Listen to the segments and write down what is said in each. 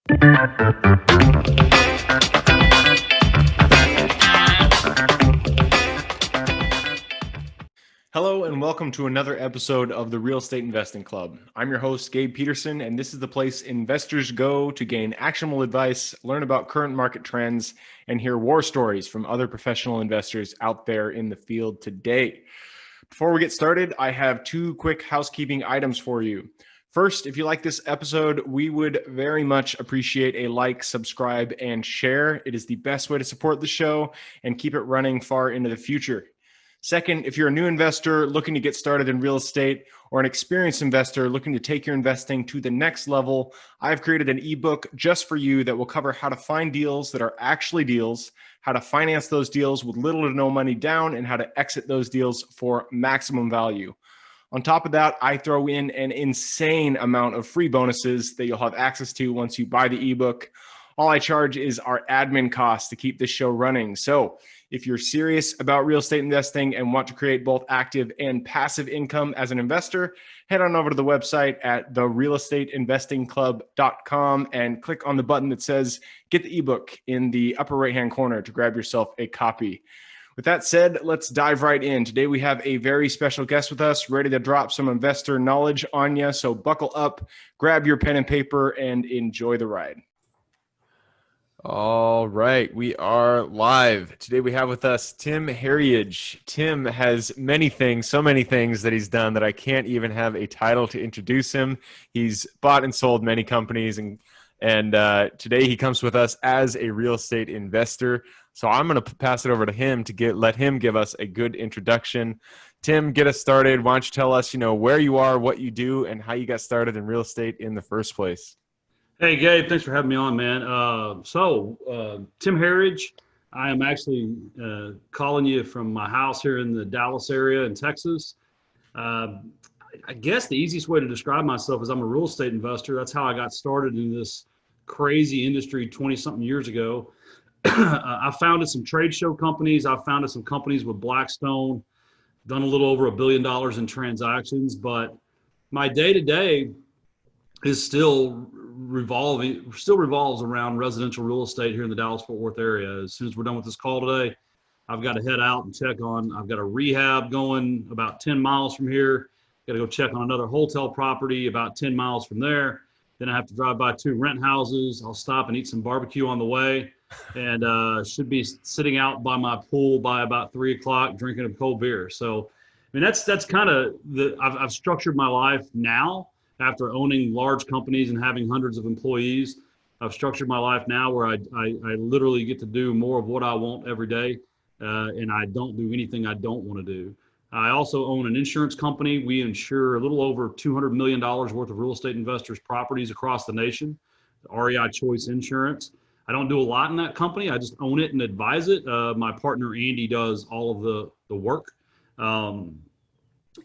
Hello and welcome to another episode of the Real Estate Investing Club. I'm your host, Gabe Peterson, and this is the place investors go to gain actionable advice, learn about current market trends, and hear war stories from other professional investors out there in the field today. Before we get started, I have two quick housekeeping items for you. First, if you like this episode, we would very much appreciate a like, subscribe, and share. It is the best way to support the show and keep it running far into the future. Second, if you're a new investor looking to get started in real estate or an experienced investor looking to take your investing to the next level, I've created an ebook just for you that will cover how to find deals that are actually deals, how to finance those deals with little to no money down, and how to exit those deals for maximum value. On top of that, I throw in an insane amount of free bonuses that you'll have access to once you buy the ebook. All I charge is our admin costs to keep this show running. So if you're serious about real estate investing and want to create both active and passive income as an investor, head on over to the website at therealestateinvestingclub.com and click on the button that says get the ebook in the upper right-hand corner to grab yourself a copy. With that said, let's dive right in. Today we have a very special guest with us, ready to drop some investor knowledge on you. So buckle up, grab your pen and paper, and enjoy the ride. All right, we are live. Today we have with us Tim Herriage. Tim has many things, so many things that he's done that I can't even have a title to introduce him. He's bought and sold many companies, and today he comes with us as a real estate investor. So I'm going to pass it over to him to let him give us a good introduction. Tim, get us started. Why don't you tell us, where you are, what you do, and how you got started in real estate in the first place? Hey, Gabe, thanks for having me on, man. Tim Herriage, I am actually calling you from my house here in the Dallas area in Texas. I guess the easiest way to describe myself is I'm a real estate investor. That's how I got started in this crazy industry 20-something years ago. I founded some trade show companies. I founded some companies with Blackstone, done a little over $1 billion in transactions, but my day-to-day is still revolves around residential real estate here in the Dallas-Fort Worth area. As soon as we're done with this call today, I've got to head out and I've got a rehab going about 10 miles from here. Got to go check on another hotel property about 10 miles from there. Then I have to drive by 2 rent houses. I'll stop and eat some barbecue on the way, and should be sitting out by my pool by about 3 o'clock drinking a cold beer. So, I mean, that's kind of I've structured my life now. After owning large companies and having hundreds of employees, I've structured my life now where I literally get to do more of what I want every day, and I don't do anything I don't want to do. I also own an insurance company. We insure a little over $200 million worth of real estate investors' properties across the nation, REI Choice Insurance. I don't do a lot in that company. I just own it and advise it. My partner, Andy, does all of the work. And,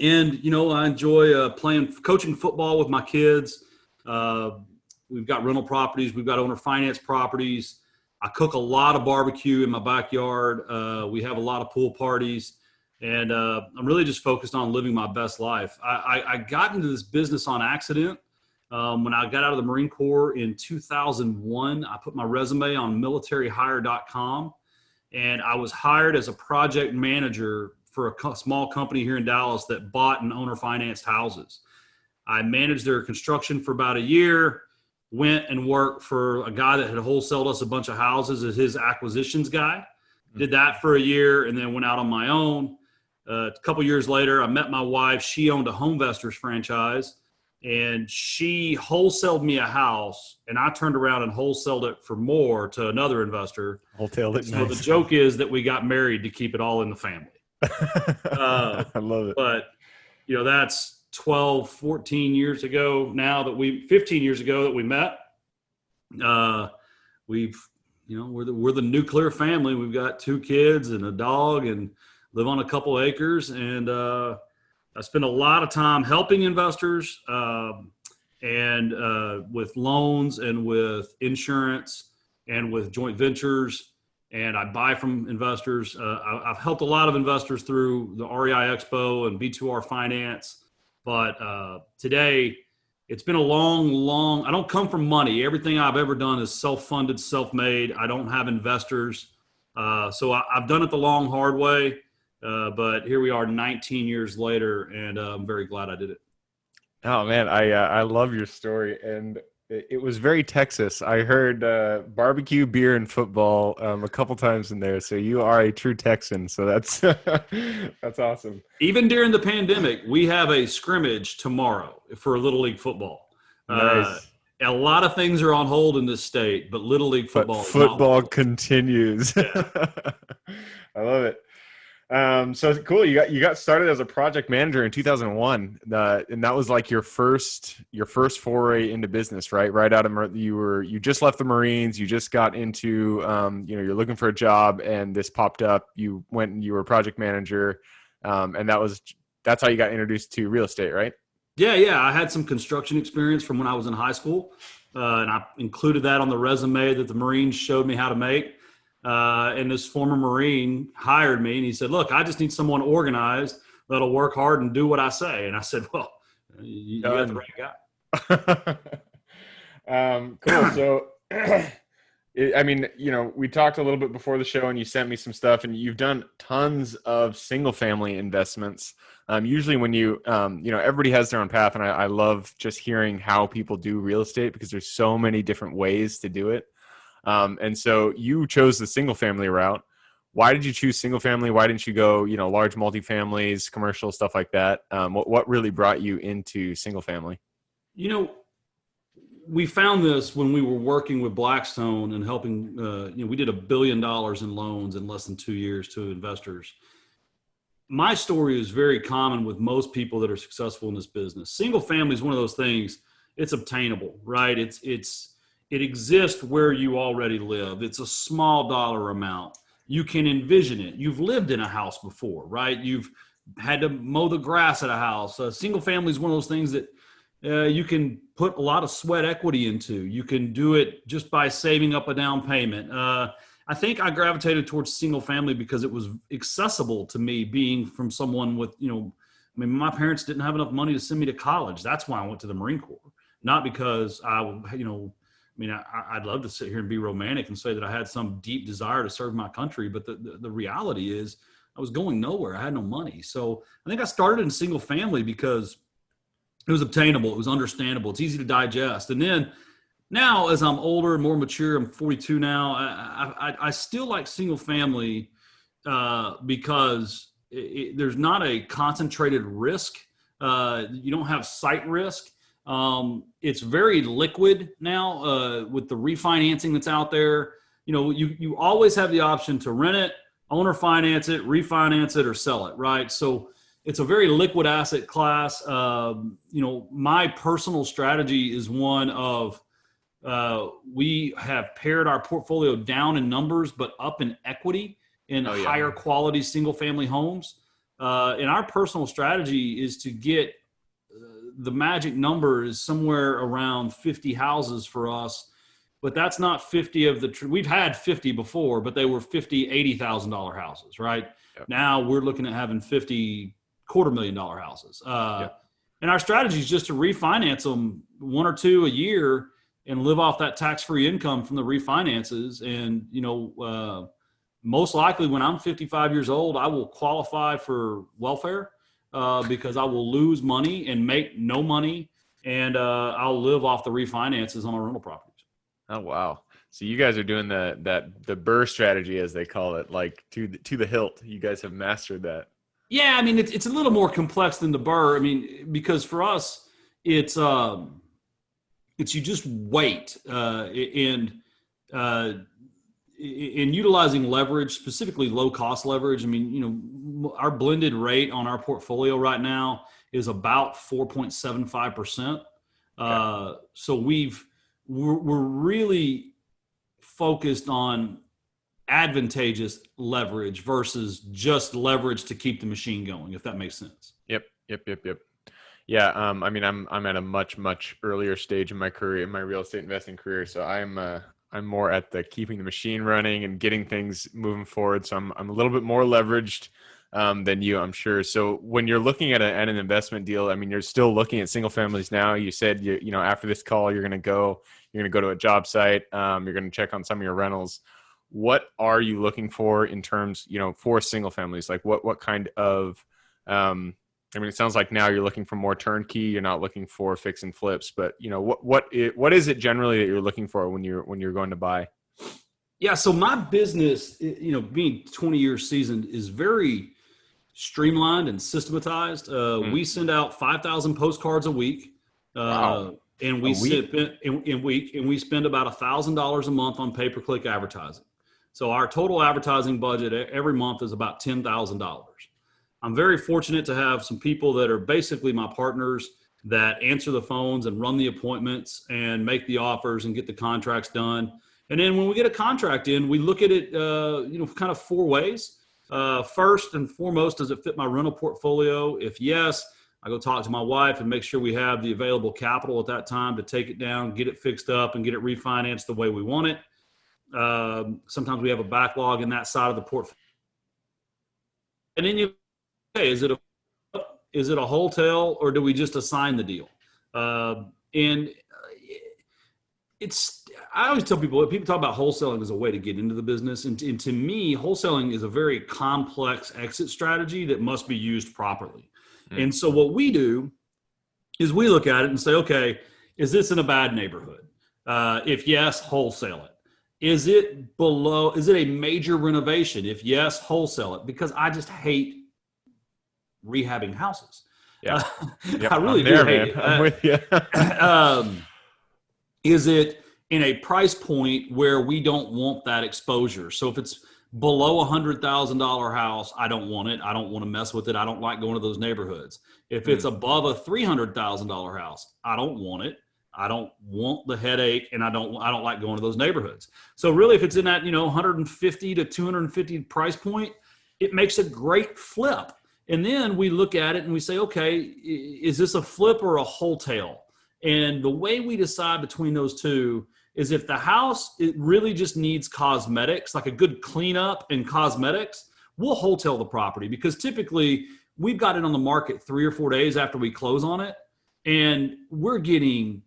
I enjoy coaching football with my kids. We've got rental properties. We've got owner finance properties. I cook a lot of barbecue in my backyard. We have a lot of pool parties. And I'm really just focused on living my best life. I got into this business on accident. When I got out of the Marine Corps in 2001, I put my resume on militaryhire.com. And I was hired as a project manager for a small company here in Dallas that bought and owner financed houses. I managed their construction for about a year, went and worked for a guy that had wholesaled us a bunch of houses as his acquisitions guy. Did that for a year and then went out on my own. A couple years later, I met my wife. She owned a Homevestors franchise, and she wholesaled me a house, and I turned around and wholesaled it for more to another investor. Wholesaled it. So nice. The joke is that we got married to keep it all in the family. I love it. But, that's 12, 14 years ago now 15 years ago that we met. We're the nuclear family. We've got 2 kids and a dog and live on a couple acres. And I spend a lot of time helping investors and with loans and with insurance and with joint ventures. And I buy from investors. I've helped a lot of investors through the REI Expo and B2R Finance. But today, it's been a long, I don't come from money. Everything I've ever done is self-funded, self-made. I don't have investors. So I've done it the long, hard way. But here we are 19 years later, and I'm very glad I did it. Oh man, I love your story, and it was very Texas. I heard barbecue, beer, and football a couple times in there. So you are a true Texan. So that's that's awesome. Even during the pandemic, we have a scrimmage tomorrow for Little League football. Uh, Nice. a lot of things are on hold in this state, but Little League But football is not one of football them. continues. Yeah. I love it. So cool. You got started as a project manager in 2001, and that was like your first foray into business, right? Right out of you just left the Marines, you just got into you're looking for a job, and this popped up. You went and you were a project manager, and that's how you got introduced to real estate, right? Yeah. I had some construction experience from when I was in high school, and I included that on the resume that the Marines showed me how to make. And this former Marine hired me, and he said, "Look, I just need someone organized that'll work hard and do what I say." And I said, "Well, you got the Done. right guy." Cool. So, I mean, we talked a little bit before the show, and you sent me some stuff, and you've done tons of single-family investments. Usually, when everybody has their own path, and I love just hearing how people do real estate because there's so many different ways to do it. And so you chose the single-family route. Why did you choose single-family? Why didn't you go, large multifamilies, commercial stuff like that? What really brought you into single-family? You know, we found this when we were working with Blackstone and helping. We did $1 billion in loans in less than 2 years to investors. My story is very common with most people that are successful in this business. Single family is one of those things. It's obtainable, right? It exists where you already live. It's a small dollar amount. You can envision it. You've lived in a house before, right? You've had to mow the grass at a house. Single family is one of those things that you can put a lot of sweat equity into. You can do it just by saving up a down payment. I think I gravitated towards single family because it was accessible to me, being from someone with, my parents didn't have enough money to send me to college. That's why I went to the Marine Corps, not because I'd love to sit here and be romantic and say that I had some deep desire to serve my country, but the reality is I was going nowhere. I had no money. So I think I started in single family because it was obtainable. It was understandable. It's easy to digest. And then now, as I'm older and more mature, I'm 42 now, I still like single family because there's not a concentrated risk. You don't have site risk. It's very liquid now with the refinancing that's out there. You always have the option to rent it, owner finance it, refinance it, or sell it, right? So it's a very liquid asset class. My personal strategy is one of we have pared our portfolio down in numbers, but up in equity in higher quality single family homes. And our personal strategy is to get the magic number is somewhere around 50 houses for us, but that's not 50 of we've had 50 before, but they were 50, $80,000 houses, right? Yep. Now we're looking at having 50 $250,000 houses. And our strategy is just to refinance them one or two a year and live off that tax-free income from the refinances. And, most likely when I'm 55 years old, I will qualify for welfare because I will lose money and make no money. And I'll live off the refinances on our rental properties. Oh, wow. So you guys are doing the Burr strategy, as they call it, like to the hilt. You guys have mastered that. Yeah. I mean, it's a little more complex than the Burr. I mean, because for us, it's you just wait and in utilizing leverage, specifically low cost leverage. I mean, our blended rate on our portfolio right now is about 4.75%. So we're really focused on advantageous leverage versus just leverage to keep the machine going, if that makes sense. Yep. Yeah. I mean, I'm at a much earlier stage in my career, in my real estate investing career. So I'm more at the keeping the machine running and getting things moving forward. So I'm a little bit more leveraged. than you, I'm sure. So when you're looking at an investment deal, I mean, you're still looking at single families now. You said after this call, you're going to go to a job site. You're going to check on some of your rentals. What are you looking for in terms, for single families? Like what kind of, I mean, it sounds like now you're looking for more turnkey. You're not looking for fix and flips, but what is it generally that you're looking for when you're going to buy? Yeah. So my business, being 20 years seasoned, is very streamlined and systematized. We send out 5,000 postcards a week. Wow. And we spend about $1,000 a month on pay-per-click advertising. So our total advertising budget every month is about $10,000. I'm very fortunate to have some people that are basically my partners that answer the phones and run the appointments and make the offers and get the contracts done. And then when we get a contract in, we look at it, kind of four ways. First and foremost, does it fit my rental portfolio? If yes, I go talk to my wife and make sure we have the available capital at that time to take it down, get it fixed up, and get it refinanced the way we want it. Sometimes we have a backlog in that side of the portfolio. And then is it a wholesale, or do we just assign the deal? I always tell people talk about wholesaling as a way to get into the business. And to me, wholesaling is a very complex exit strategy that must be used properly. Mm. And so what we do is we look at it and say, okay, is this in a bad neighborhood? If yes, wholesale it. Is it a major renovation? If yes, wholesale it, because I just hate rehabbing houses. Yeah. I really do hate it. I'm with you. Is it in a price point where we don't want that exposure? So if it's below $100,000 house, I don't want it. I don't want to mess with it. I don't like going to those neighborhoods. If it's above a $300,000 house, I don't want it. I don't want the headache, and I don't like going to those neighborhoods. So really, if it's in that 150 to 250 price point, it makes a great flip. And then we look at it and we say, okay, is this a flip or a wholesale? And the way we decide between those two is if the house, it really just needs cosmetics, like a good cleanup and cosmetics, we'll wholesale the property, because typically we've got it on the market 3 or 4 days after we close on it. And we're getting,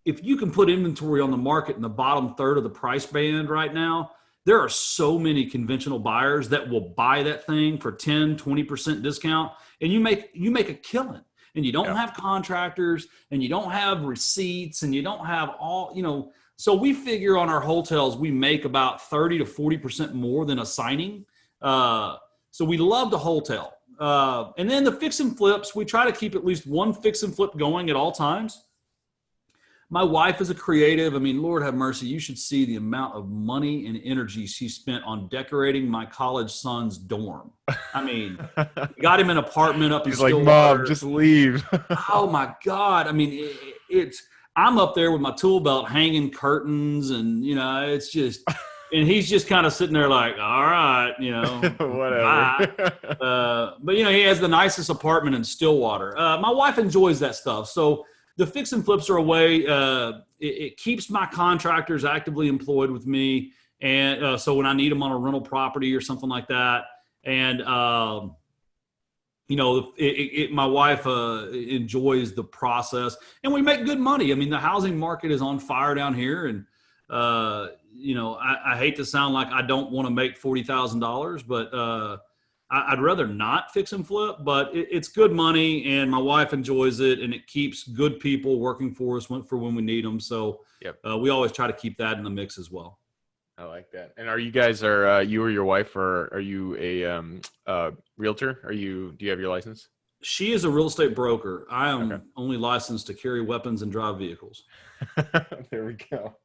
if you can put inventory on the market in the bottom third of the price band right now, there are so many conventional buyers that will buy that thing for 10, 20% discount, and you make a killing. And you don't have contractors, and you don't have receipts, and you don't have all, so we figure on our hotels, we make about 30 to 40% more than a signing. So we love the hotel. And then the fix and flips, we try to keep at least one fix and flip going at all times. My wife is a creative. I mean, Lord have mercy, you should see the amount of money and energy she spent on decorating my college son's dorm. I mean, got him an apartment up in Stillwater. He's like, Mom, just leave. Oh my God. I mean, I'm up there with my tool belt hanging curtains, and, it's just, and he's just kind of sitting there like, all right, whatever. But he has the nicest apartment in Stillwater. My wife enjoys that stuff. So the fix and flips are a way, it keeps my contractors actively employed with me. And so when I need them on a rental property or something like that, and, my wife enjoys the process, and we make good money. I mean, the housing market is on fire down here. And, I hate to sound like I don't want to make $40,000, but I'd rather not fix and flip, but it's good money, and my wife enjoys it, and it keeps good people working for us for when we need them. So we always try to keep that in the mix as well. I like that. And are you guys, you or your wife, or are you a realtor? Do you have your license? She is a real estate broker. I am only licensed to carry weapons and drive vehicles. There we go.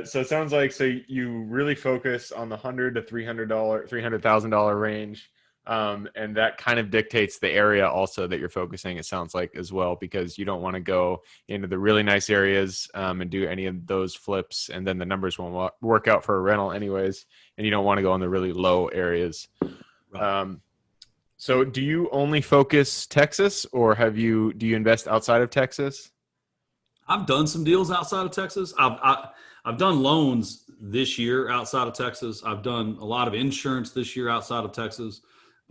So it sounds like, you really focus on the $100,000 to $300,000 range. And that kind of dictates the area also that you're focusing, it sounds like, as well, because you don't want to go into the really nice areas, and do any of those flips, and then the numbers won't work out for a rental anyways. And you don't want to go in the really low areas. Right. So do you only focus Texas, or do you invest outside of Texas? I've done some deals outside of Texas. I've done loans this year outside of Texas. I've done a lot of insurance this year outside of Texas.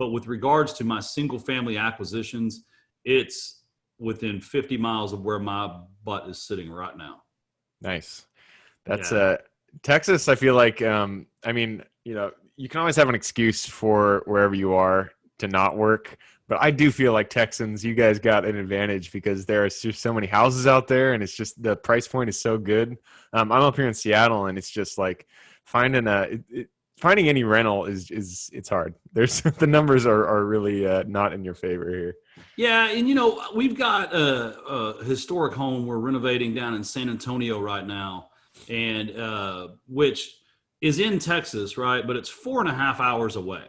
But with regards to my single family acquisitions, it's within 50 miles of where my butt is sitting right now. Nice. That's Yeah. Texas. I feel like, I mean, you can always have an excuse for wherever you are to not work. But I do feel like Texans, you guys got an advantage because there are just so many houses out there, and it's just the price point is so good. I'm up here in Seattle, and it's just like finding finding any rental is it's hard. There's the numbers are really not in your favor here. Yeah, and we've got a historic home we're renovating down in San Antonio right now, and which is in Texas, right? But it's 4.5 hours away.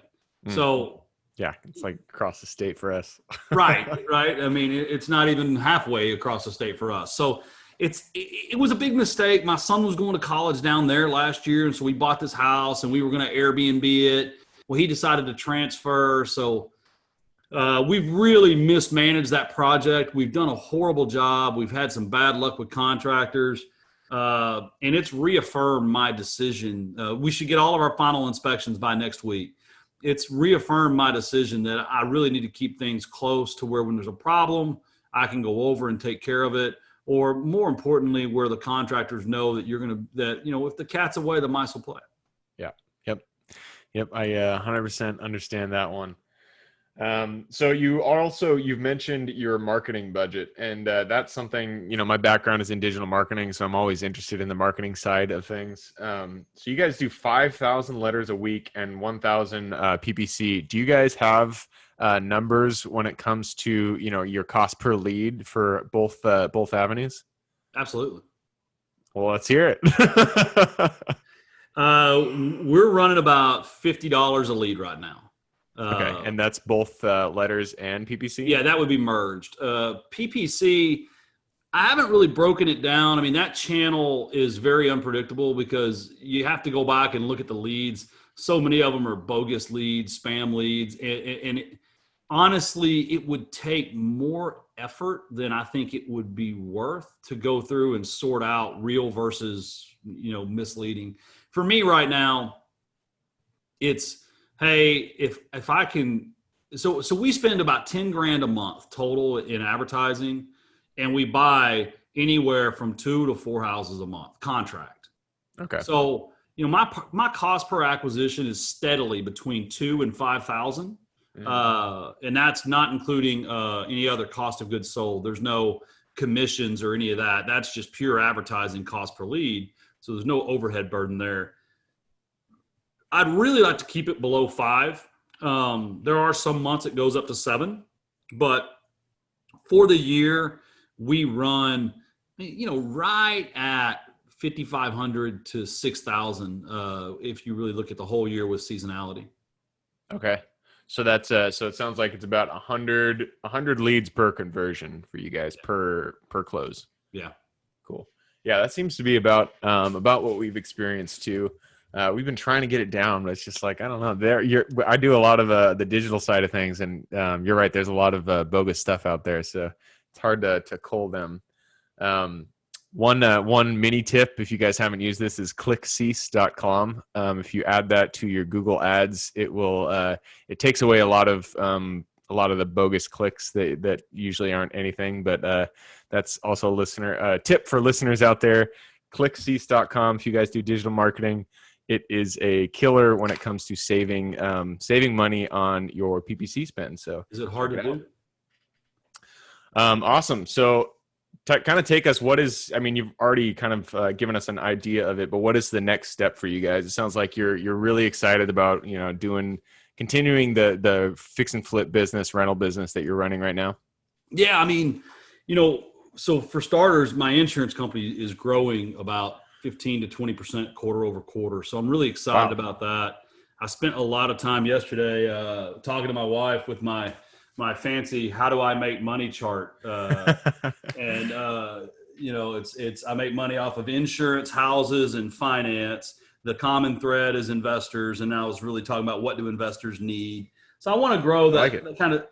So yeah, it's like across the state for us. right. I mean, it's not even halfway across the state for us. So it was a big mistake. My son was going to college down there last year, and so we bought this house, and we were going to Airbnb it. Well, he decided to transfer, so we've really mismanaged that project. We've done a horrible job. We've had some bad luck with contractors, and it's reaffirmed my decision. We should get all of our final inspections by next week. It's reaffirmed my decision that I really need to keep things close to where when there's a problem, I can go over and take care of it. Or more importantly, where the contractors know that if the cat's away, the mice will play. Yeah. Yep. I 100% understand that one. So you've mentioned your marketing budget, and that's something, my background is in digital marketing, so I'm always interested in the marketing side of things. So you guys do 5,000 letters a week and 1,000 PPC. Do you guys have numbers when it comes to, your cost per lead for both avenues? Absolutely. Well, let's hear it. We're running about $50 a lead right now. Okay, and that's both letters and PPC? Yeah, that would be merged. PPC, I haven't really broken it down. I mean, that channel is very unpredictable because you have to go back and look at the leads. So many of them are bogus leads, spam leads, and honestly, it would take more effort than I think it would be worth to go through and sort out real versus, misleading. For me right now, it's, hey, if I can, so we spend about 10 grand a month total in advertising, and we buy anywhere from 2 to 4 houses a month contract. Okay. So, my cost per acquisition is steadily between 2 and 5,000. And that's not including any other cost of goods sold. There's no commissions or any of that. That's just pure advertising cost per lead. So there's no overhead burden there. I'd really like to keep it below 5. There are some months it goes up to 7, but for the year we run, right at 5,500 to 6,000 if you really look at the whole year with seasonality. Okay. So that's so it sounds like it's about 100 leads per conversion for you guys per close. Yeah. Cool. Yeah, that seems to be about what we've experienced too. We've been trying to get it down, but it's just like, I don't know. I do a lot of the digital side of things, and you're right. There's a lot of bogus stuff out there, so it's hard to cull them. One mini tip, if you guys haven't used this, is clickcease.com. If you add that to your Google Ads, it takes away a lot of the bogus clicks that usually aren't anything. But that's also a tip for listeners out there. Clickcease.com. If you guys do digital marketing, it is a killer when it comes to saving money on your PPC spend. So is it hard to do? Awesome. So kind of take us, you've already kind of given us an idea of it, but what is the next step for you guys? It sounds like you're really excited about, continuing the fix and flip business, rental business that you're running right now. Yeah. I mean, so for starters, my insurance company is growing about 15 to 20% quarter over quarter. So I'm really excited about that. I spent a lot of time yesterday talking to my wife with my fancy "How do I make money" chart, and I make money off of insurance, houses, and finance. The common thread is investors, and I was really talking about what do investors need. So I want to grow I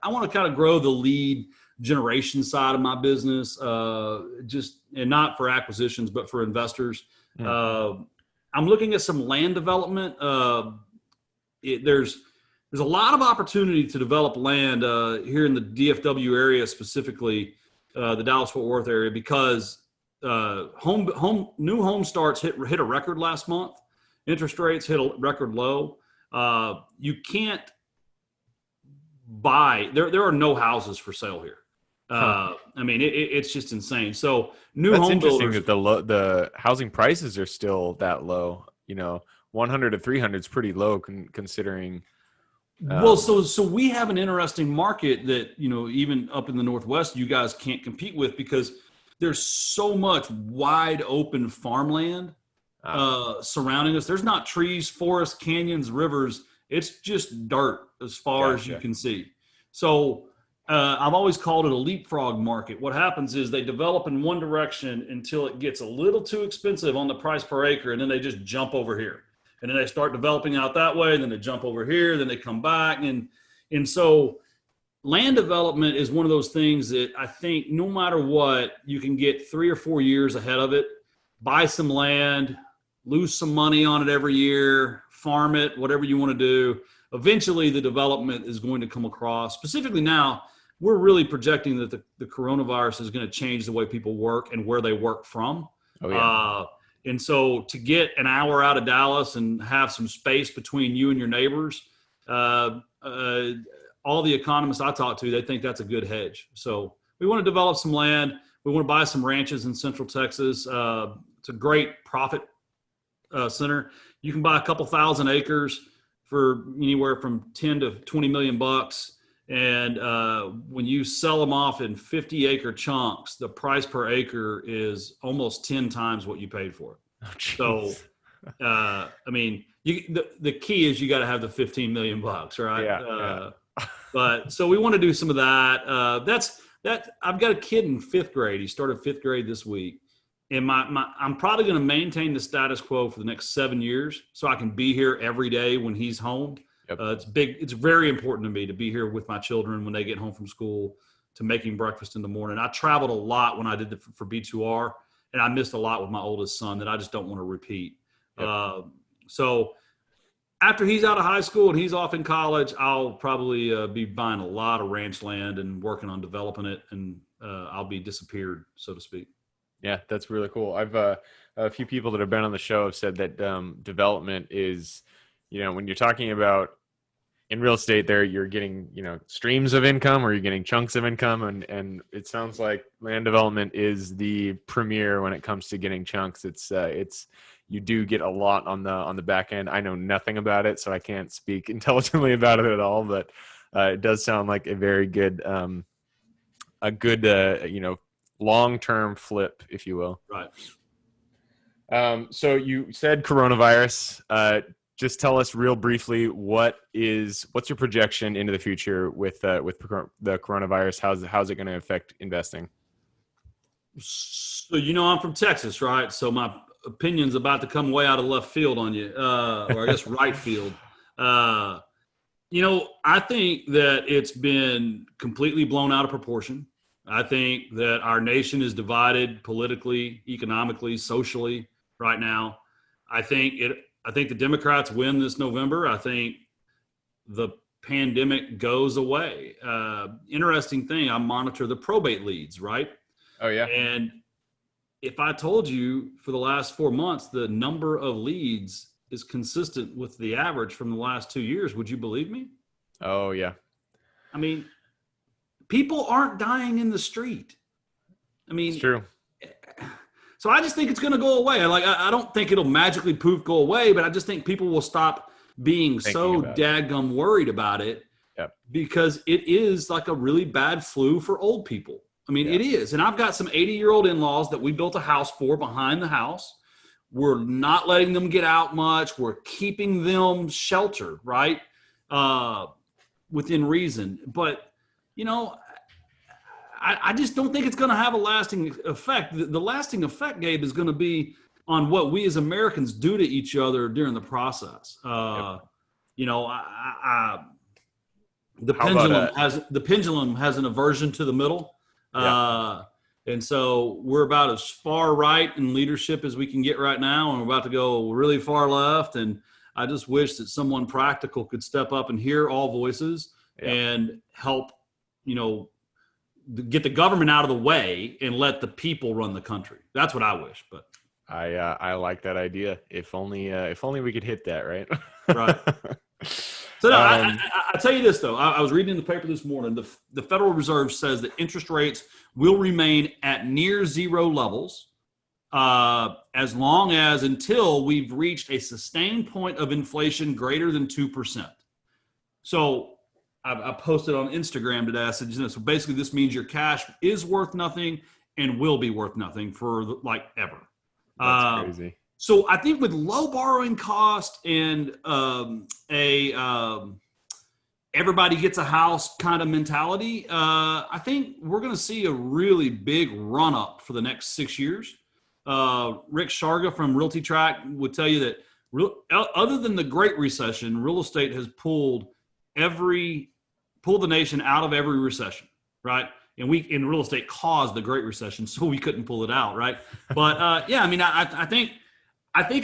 want to kind of grow the lead generation side of my business, and not for acquisitions, but for investors. I'm looking at some land development. there's a lot of opportunity to develop land here in the DFW area, specifically the Dallas-Fort Worth area, because new home starts hit a record last month. Interest rates hit a record low. You can't buy. There are no houses for sale here. I mean, it's just insane. So new That's home interesting builders. that the housing prices are still that low. 100 to 300 is pretty low considering. Well, so we have an interesting market that, even up in the Northwest, you guys can't compete with because there's so much wide open farmland surrounding us. There's not trees, forests, canyons, rivers. It's just dirt as far as you can see. So I've always called it a leapfrog market. What happens is they develop in one direction until it gets a little too expensive on the price per acre, and then they just jump over here. And then they start developing out that way, and then they jump over here, then they come back. And so land development is one of those things that I think no matter what, you can get 3 or 4 years ahead of it, buy some land, lose some money on it every year, farm it, whatever you want to do. Eventually, the development is going to come across. Specifically now, we're really projecting that the coronavirus is going to change the way people work and where they work from. Oh, yeah. And so to get an hour out of Dallas and have some space between you and your neighbors, all the economists I talk to, they think that's a good hedge. So we want to develop some land. We want to buy some ranches in Central Texas. It's a great profit center. You can buy a couple thousand acres for anywhere from 10 to 20 million bucks. And when you sell them off in 50-acre chunks, the price per acre is almost 10 times what you paid for it. Oh, so, I mean, the key is you got to have the 15 million bucks, right? Yeah. But so we want to do some of that. I've got a kid in 5th grade. He started 5th grade this week. And I'm probably going to maintain the status quo for the next 7 years so I can be here every day when he's home. Yep. It's very important to me to be here with my children when they get home from school, to making breakfast in the morning. I traveled a lot when I did for B2R, and I missed a lot with my oldest son that I just don't want to repeat. Yep. So after he's out of high school and he's off in college, I'll probably be buying a lot of ranch land and working on developing it, and I'll be disappeared, so to speak. Yeah, that's really cool. I've a few people that have been on the show have said that development is, when you're talking about in real estate there, you're getting, streams of income or you're getting chunks of income. And it sounds like land development is the premier when it comes to getting chunks. It's you do get a lot on the back end. I know nothing about it, so I can't speak intelligently about it at all, but it does sound like a very good, long-term flip, if you will. Right. So you said coronavirus. Just tell us real briefly what's your projection into the future with the coronavirus? How's it going to affect investing? So I'm from Texas, right? So my opinion's about to come way out of left field on you, or I guess right field. I think that it's been completely blown out of proportion. I think that our nation is divided politically, economically, socially right now. I think the Democrats win this November. I think the pandemic goes away. Interesting thing, I monitor the probate leads, right? Oh, yeah. And if I told you for the last 4 months, the number of leads is consistent with the average from the last 2 years, would you believe me? Oh, yeah. I mean, people aren't dying in the street. I mean, it's true. So I just think it's going to go away. I don't think it'll magically go away, but I just think people will stop being so dadgum worried about it. Yep. Because it is like a really bad flu for old people. I mean, It is. And I've got some 80-year-old in-laws that we built a house for behind the house. We're not letting them get out much. We're keeping them sheltered, right? Within reason. But, I just don't think it's going to have a lasting effect. The lasting effect, Gabe, is going to be on what we as Americans do to each other during the process. The pendulum has an aversion to the middle. And so we're about as far right in leadership as we can get right now. And we're about to go really far left. And I just wish that someone practical could step up and hear all voices and help, get the government out of the way and let the people run the country. That's what I wish. But I like that idea. If only we could hit that, right? right. So no, I tell you this though. I was reading in the paper this morning. The Federal Reserve says that interest rates will remain at near zero levels as long as until we've reached a sustained point of inflation greater than 2%. So I posted on Instagram today. I said, so basically this means your cash is worth nothing and will be worth nothing for like ever. That's crazy. So I think with low borrowing cost and everybody gets a house kind of mentality, I think we're going to see a really big run up for the next 6 years. Rick Sharga from Realty Track would tell you that other than the Great Recession, real estate has pulled the nation out of every recession, right? And we in real estate caused the Great Recession, so we couldn't pull it out, right? But I think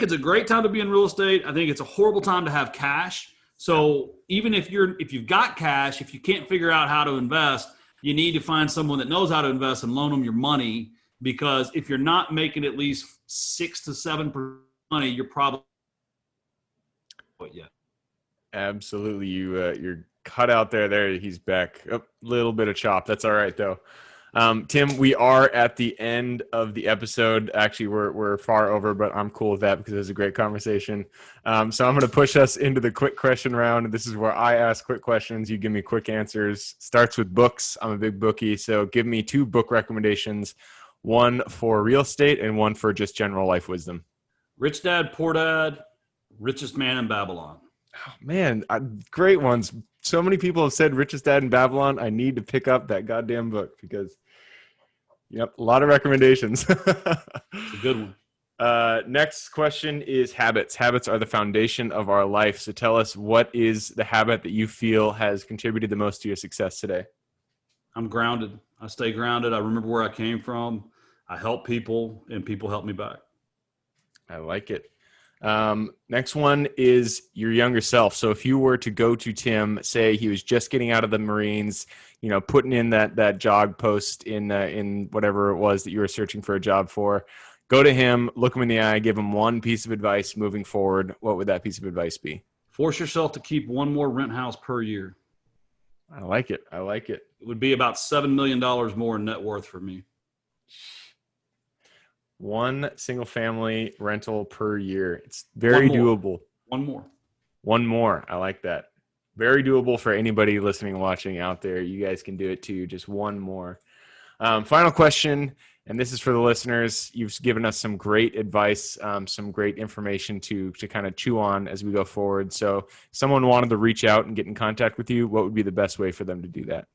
it's a great time to be in real estate. I think it's a horrible time to have cash. So even if you've got cash, if you can't figure out how to invest, you need to find someone that knows how to invest and loan them your money. Because if you're not making at least 6 to 7% money, you're probably Absolutely, you're cut out there. He's back. A little bit of chop. That's all right though. Tim, we are at the end of the episode. Actually, we're far over, but I'm cool with that because it was a great conversation. So I'm going to push us into the quick question round. This is where I ask quick questions. You give me quick answers. Starts with books. I'm a big bookie, so give me 2 book recommendations. One for real estate and one for just general life wisdom. Rich Dad, Poor Dad, Richest Man in Babylon. Oh, man, great ones. So many people have said Richest Dad in Babylon. I need to pick up that goddamn book because, a lot of recommendations. It's a good one. Next question is habits. Habits are the foundation of our life. So tell us, what is the habit that you feel has contributed the most to your success today? I'm grounded. I stay grounded. I remember where I came from. I help people and people help me back. I like it. Next one is your younger self. So if you were to go to Tim, say he was just getting out of the Marines, putting in that jog post in whatever it was that you were searching for a job for, go to him, look him in the eye, give him one piece of advice moving forward. What would that piece of advice be? Force yourself to keep one more rent house per year. I like it. It would be about $7 million more in net worth for me. One single family rental per year. It's very doable. One more. I like that. Very doable for anybody listening and watching out there. You guys can do it too. Just one more. Final question, and this is for the listeners. You've given us some great advice, some great information to kind of chew on as we go forward. So if someone wanted to reach out and get in contact with you, what would be the best way for them to do that?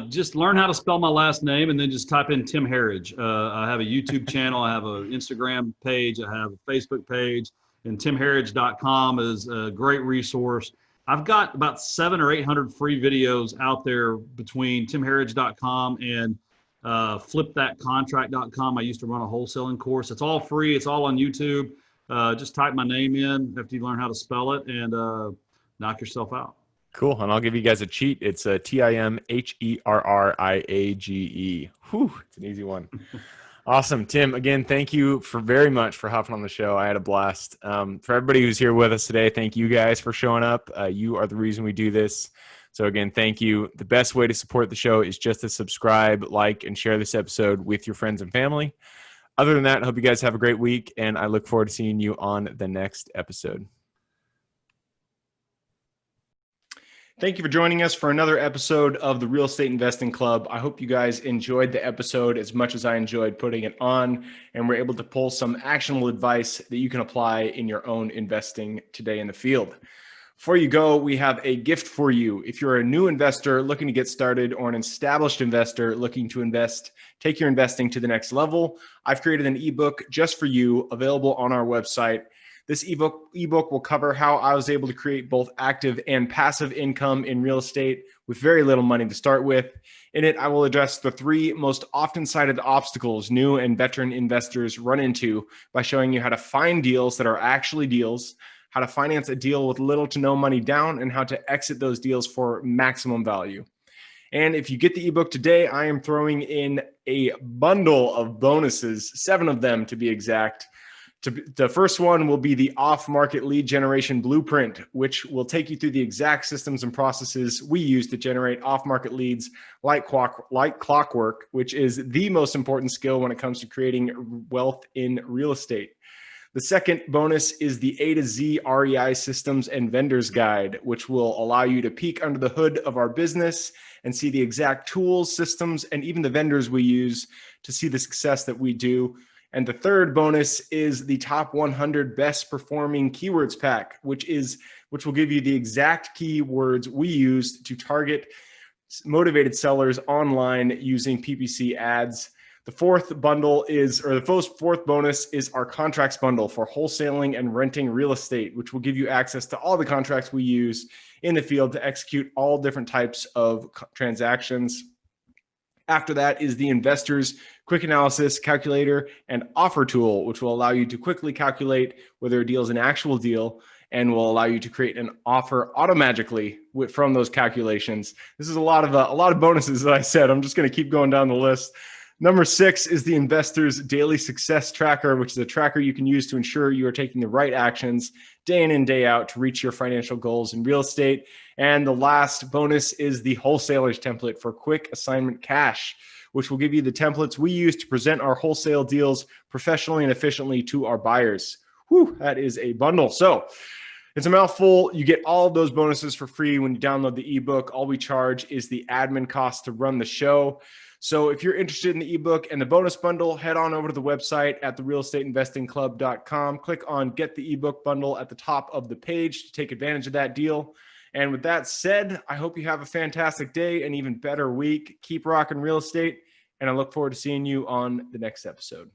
Just learn how to spell my last name and then just type in Tim Herriage. I have a YouTube channel. I have an Instagram page. I have a Facebook page. And timherriage.com is a great resource. I've got about 700 or 800 free videos out there between timherriage.com and flipthatcontract.com. I used to run a wholesaling course. It's all free. It's all on YouTube. Just type my name in after you learn how to spell it and knock yourself out. Cool. And I'll give you guys a cheat. It's a TIMHERRIAGE. Whew, it's an easy one. Awesome. Tim, again, thank you very much for hopping on the show. I had a blast. For everybody who's here with us today, thank you guys for showing up. You are the reason we do this. So again, thank you. The best way to support the show is just to subscribe, like, and share this episode with your friends and family. Other than that, I hope you guys have a great week, and I look forward to seeing you on the next episode. Thank you for joining us for another episode of the Real Estate Investing Club. I hope you guys enjoyed the episode as much as I enjoyed putting it on, and we're able to pull some actionable advice that you can apply in your own investing today in the field. Before you go, we have a gift for you. If you're a new investor looking to get started or an established investor looking to take your investing to the next level, I've created an ebook just for you, available on our website. This ebook will cover how I was able to create both active and passive income in real estate with very little money to start with. In it, I will address the 3 most often cited obstacles new and veteran investors run into by showing you how to find deals that are actually deals, how to finance a deal with little to no money down, and how to exit those deals for maximum value. And if you get the ebook today, I am throwing in a bundle of bonuses, 7 of them to be exact. The first one will be the off-market lead generation blueprint, which will take you through the exact systems and processes we use to generate off-market leads like clockwork, which is the most important skill when it comes to creating wealth in real estate. The second bonus is the A to Z REI systems and vendors guide, which will allow you to peek under the hood of our business and see the exact tools, systems, and even the vendors we use to see the success that we do. And the third bonus is the top 100 best performing keywords pack, which will give you the exact keywords we use to target motivated sellers online using PPC ads. The fourth bonus is our contracts bundle for wholesaling and renting real estate, which will give you access to all the contracts we use in the field to execute all different types of transactions. After that is the Investors Quick Analysis Calculator and Offer Tool, which will allow you to quickly calculate whether a deal is an actual deal and will allow you to create an offer automatically from those calculations. This is a lot of bonuses that I said. I'm just going to keep going down the list. Number 6 is the Investors Daily Success Tracker, which is a tracker you can use to ensure you are taking the right actions day in and day out to reach your financial goals in real estate. And the last bonus is the Wholesalers Template for Quick Assignment Cash, which will give you the templates we use to present our wholesale deals professionally and efficiently to our buyers. Whew, that is a bundle. So it's a mouthful. You get all of those bonuses for free when you download the ebook. All we charge is the admin cost to run the show. So if you're interested in the ebook and the bonus bundle, head on over to the website at therealestateinvestingclub.com. Click on Get the Ebook Bundle at the top of the page to take advantage of that deal. And with that said, I hope you have a fantastic day, an even better week. Keep rocking real estate, and I look forward to seeing you on the next episode.